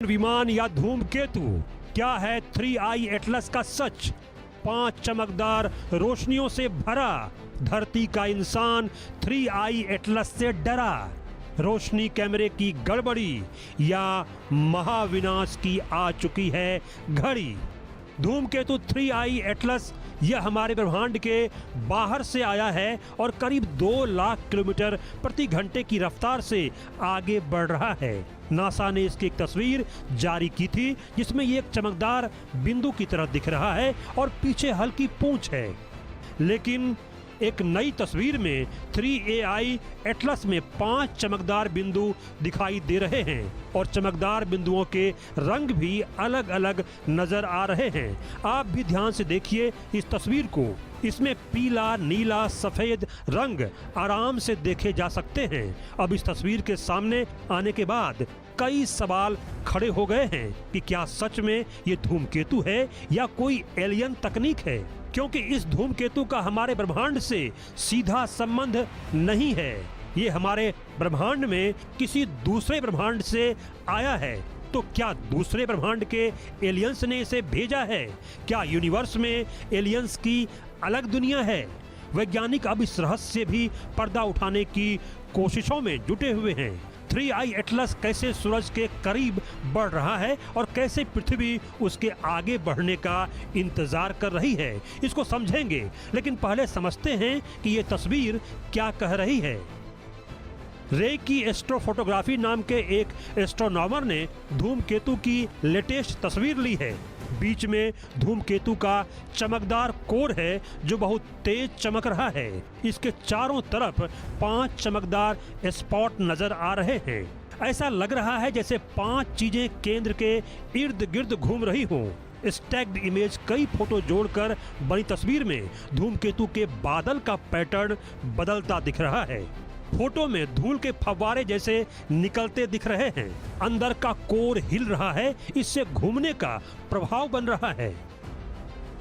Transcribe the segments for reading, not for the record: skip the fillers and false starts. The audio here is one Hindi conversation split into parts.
विमान या धूमकेतु, क्या है 3I एटलस का सच? 5 चमकदार रोशनियों से भरा धरती का इंसान 3I एटलस से डरा। रोशनी कैमरे की गड़बड़ी या महाविनाश की आ चुकी है घड़ी। धूमकेतु 3I एटलस यह हमारे ब्रह्मांड के बाहर से आया है और करीब 2 लाख किलोमीटर प्रति घंटे की रफ्तार से आगे बढ़ रहा है। नासा ने इसकी एक तस्वीर जारी की थी जिसमें ये एक चमकदार बिंदु की तरह दिख रहा है और पीछे हल्की पूंछ है। लेकिन एक नई तस्वीर में 3AI एटलस में 5 चमकदार बिंदु दिखाई दे रहे हैं और चमकदार बिंदुओं के रंग भी अलग अलग नजर आ रहे हैं। आप भी ध्यान से देखिए इस तस्वीर को। इसमें पीला, नीला, सफेद रंग आराम से देखे जा सकते हैं। अब इस तस्वीर के सामने आने के बाद कई सवाल खड़े हो गए हैं कि क्या सच में ये धूमकेतु है या कोई एलियन तकनीक है, क्योंकि इस धूमकेतु का हमारे ब्रह्मांड से सीधा संबंध नहीं है। ये हमारे ब्रह्मांड में किसी दूसरे ब्रह्मांड से आया है। तो क्या दूसरे ब्रह्मांड के एलियंस ने इसे भेजा है? क्या यूनिवर्स में एलियंस की अलग दुनिया है? वैज्ञानिक अब इस रहस्य से भी पर्दा उठाने की कोशिशों में जुटे हुए हैं। 3I एटलस कैसे सूरज के करीब बढ़ रहा है और कैसे पृथ्वी उसके आगे बढ़ने का इंतजार कर रही है, इसको समझेंगे। लेकिन पहले समझते हैं कि ये तस्वीर क्या कह रही है। रे की एस्ट्रोफोटोग्राफी नाम के एक एस्ट्रोनॉमर ने धूमकेतु की लेटेस्ट तस्वीर ली है। बीच में धूमकेतु का चमकदार कोर है जो बहुत तेज चमक रहा है। इसके चारों तरफ 5 चमकदार स्पॉट नजर आ रहे हैं। ऐसा लग रहा है जैसे 5 चीजें केंद्र के इर्द गिर्द घूम रही हों। स्टैक्ड इमेज कई फोटो जोड़कर बनी तस्वीर में धूमकेतु के बादल का पैटर्न बदलता दिख रहा है। फोटो में धूल के फव्वारे जैसे निकलते दिख रहे हैं। अंदर का कोर हिल रहा है, इससे घूमने का प्रभाव बन रहा है।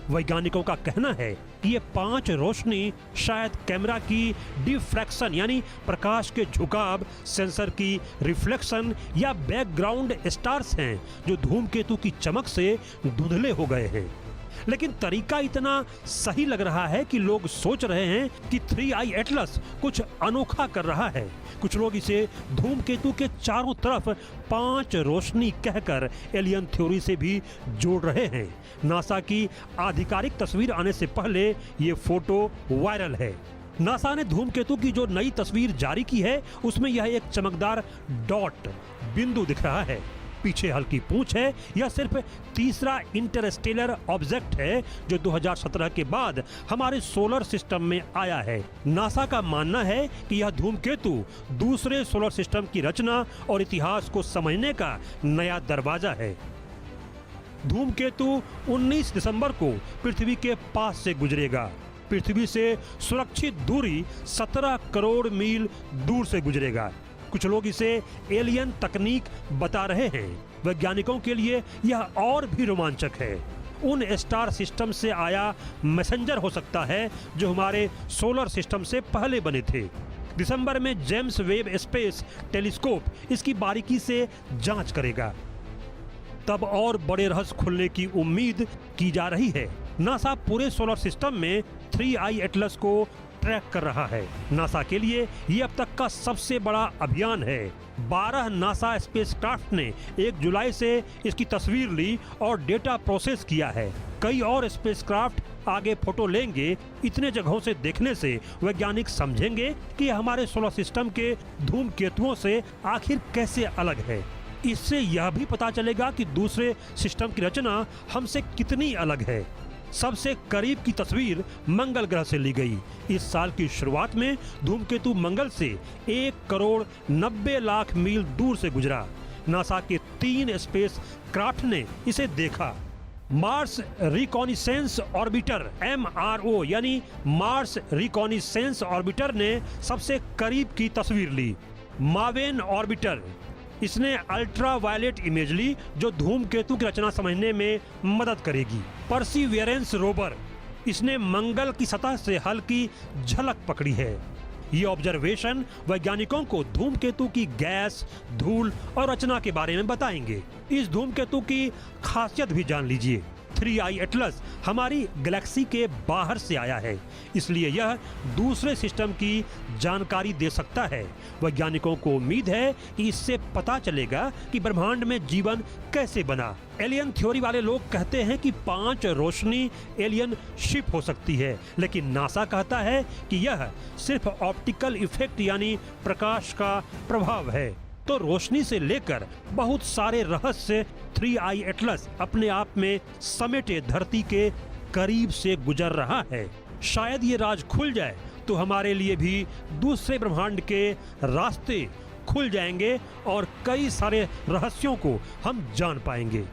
वैज्ञानिकों का कहना है कि ये 5 रोशनी शायद कैमरा की डिफ्रैक्शन यानी प्रकाश के झुकाव, सेंसर की रिफ्लेक्शन या बैकग्राउंड स्टार्स हैं जो धूमकेतु की चमक से धुंधले हो गए हैं। लेकिन तरीका इतना सही लग रहा है कि लोग सोच रहे हैं कि 3I एटलस कुछ अनोखा कर रहा है। कुछ लोग इसे धूमकेतु के चारों तरफ 5 रोशनी कहकर एलियन थ्योरी से भी जोड़ रहे हैं। नासा की आधिकारिक तस्वीर आने से पहले ये फोटो वायरल है। नासा ने धूमकेतु की जो नई तस्वीर जारी की है उसमें यह एक चमकदार डॉट बिंदु दिख रहा है। पीछे हल्की पूंछ है। यह सिर्फ तीसरा इंटरस्टेलर ऑब्जेक्ट है जो 2017 के बाद हमारे सोलर सिस्टम में आया है। नासा का मानना है कि यह धूमकेतु दूसरे सोलर सिस्टम की रचना और इतिहास को समझने का नया दरवाजा है। धूमकेतु 19 दिसंबर को पृथ्वी के पास से गुजरेगा। पृथ्वी से सुरक्षित दूरी 17 करोड़ मील दूर से गुजरेगा। कुछ लोग इसे एलियन तकनीक बता रहे हैं। वैज्ञानिकों के लिए यह और भी रोमांचक है। उन स्टार सिस्टम से आया मैसेंजर हो सकता है जो हमारे सोलर सिस्टम से पहले बने थे। दिसंबर में जेम्स वेब स्पेस टेलीस्कोप इसकी बारीकी से जांच करेगा। तब और बड़े रहस्य खुलने की उम्मीद की जा रही है। नासा पूरे सोलर सिस्टम में 3I एटलस को ट्रैक कर रहा है। नासा के लिए ये अब तक का सबसे बड़ा अभियान है। 12 नासा स्पेसक्राफ्ट ने 1 जुलाई से इसकी तस्वीर ली और डेटा प्रोसेस किया है। कई और स्पेसक्राफ्ट आगे फोटो लेंगे। इतने जगहों से देखने से वैज्ञानिक समझेंगे कि हमारे सोलर सिस्टम के धूमकेतुओं से आखिर कैसे अलग है। इससे यह भी पता चलेगा कि दूसरे सिस्टम की रचना हमसे कितनी अलग है। सबसे करीब की तस्वीर मंगल ग्रह से ली गई। इस साल की शुरुआत में धूमकेतु मंगल से 1 करोड़ 90 लाख मील दूर से गुजरा। नासा के 3 स्पेस क्राफ्ट ने इसे देखा। मार्स रिकॉनिसेंस ऑर्बिटर MRO यानी मार्स रिकॉनिसेंस ऑर्बिटर ने सबसे करीब की तस्वीर ली। मावेन ऑर्बिटर इसने अल्ट्रा वायलेट इमेज ली जो धूमकेतु की रचना समझने में मदद करेगी। परसीवियरेंस रोवर इसने मंगल की सतह से हल्की झलक पकड़ी है। ये ऑब्जर्वेशन वैज्ञानिकों को धूमकेतु की गैस, धूल और रचना के बारे में बताएंगे। इस धूमकेतु की खासियत भी जान लीजिए। 3I एटलस हमारी गैलेक्सी के बाहर से आया है, इसलिए यह दूसरे सिस्टम की जानकारी दे सकता है। वैज्ञानिकों को उम्मीद है कि इससे पता चलेगा कि ब्रह्मांड में जीवन कैसे बना। एलियन थ्योरी वाले लोग कहते हैं कि 5 रोशनी एलियन शिप हो सकती है, लेकिन नासा कहता है कि यह सिर्फ ऑप्टिकल इफेक्ट यानी प्रकाश का प्रभाव है। तो रोशनी से लेकर बहुत सारे रहस्य 3I एटलस अपने आप में समेटे धरती के करीब से गुजर रहा है। शायद ये राज खुल जाए तो हमारे लिए भी दूसरे ब्रह्मांड के रास्ते खुल जाएंगे और कई सारे रहस्यों को हम जान पाएंगे।